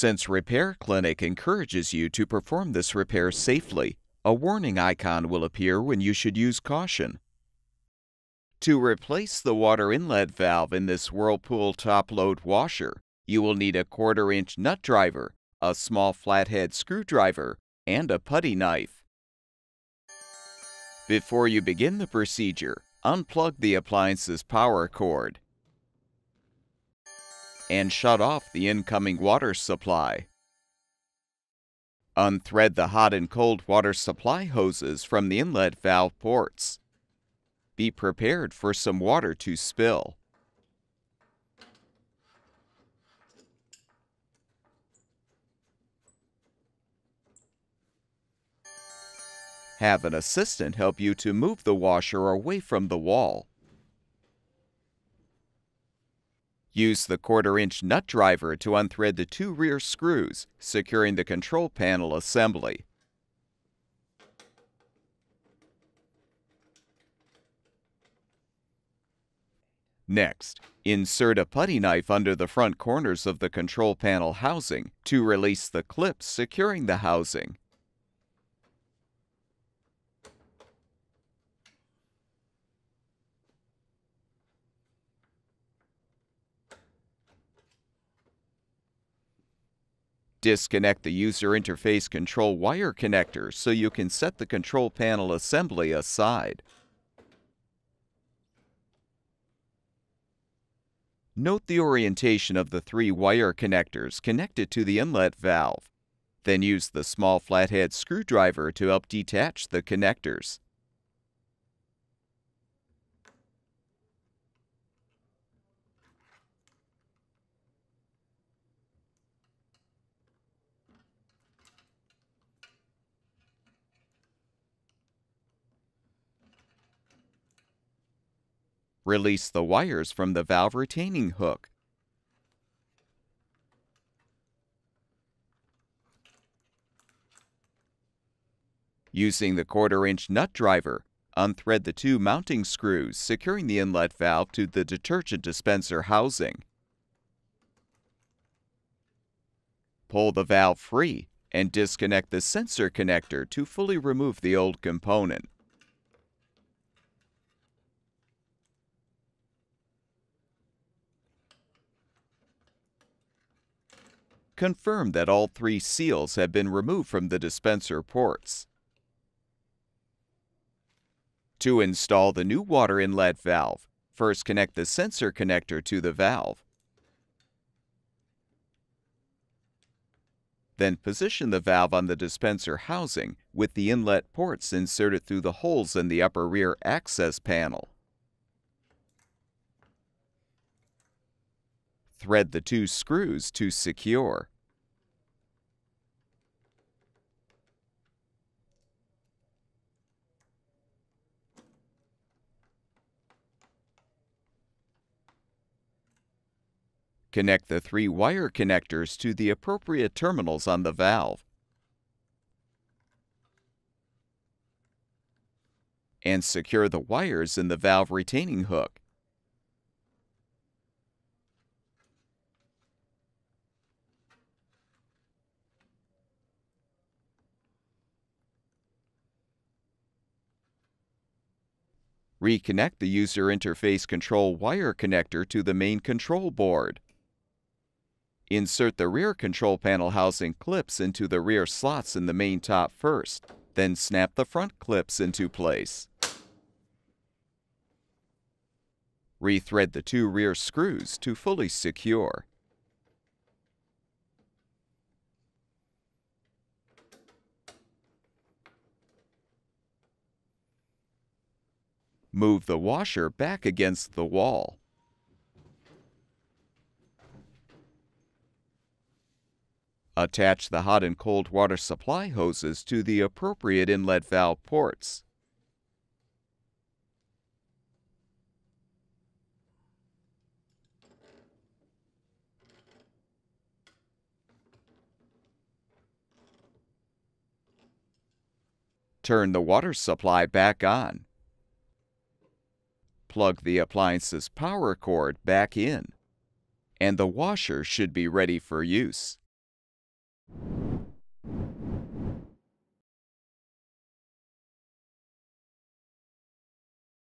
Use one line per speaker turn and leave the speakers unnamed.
Since Repair Clinic encourages you to perform this repair safely, a warning icon will appear when you should use caution. To replace the water inlet valve in this Whirlpool top-load washer, you will need a 1/4-inch nut driver, a small flathead screwdriver, and a putty knife. Before you begin the procedure, unplug the appliance's power cord and shut off the incoming water supply. Unthread the hot and cold water supply hoses from the inlet valve ports. Be prepared for some water to spill. Have an assistant help you to move the washer away from the wall. Use the 1/4-inch nut driver to unthread the 2 rear screws, securing the control panel assembly. Next, insert a putty knife under the front corners of the control panel housing to release the clips securing the housing. Disconnect the user interface control wire connector so you can set the control panel assembly aside. Note the orientation of the 3 wire connectors connected to the inlet valve. Then use the small flathead screwdriver to help detach the connectors. Release the wires from the valve retaining hook. Using the 1/4-inch nut driver, unthread the 2 mounting screws securing the inlet valve to the detergent dispenser housing. Pull the valve free and disconnect the sensor connector to fully remove the old component. Confirm that all 3 seals have been removed from the dispenser ports. To install the new water inlet valve, first connect the sensor connector to the valve. Then position the valve on the dispenser housing with the inlet ports inserted through the holes in the upper rear access panel. Thread the 2 screws to secure. Connect the 3 wire connectors to the appropriate terminals on the valve. And secure the wires in the valve retaining hook. Reconnect the user interface control wire connector to the main control board. Insert the rear control panel housing clips into the rear slots in the main top first, then snap the front clips into place. Rethread the 2 rear screws to fully secure. Move the washer back against the wall. Attach the hot and cold water supply hoses to the appropriate inlet valve ports. Turn the water supply back on. Plug the appliance's power cord back in, and the washer should be ready for use.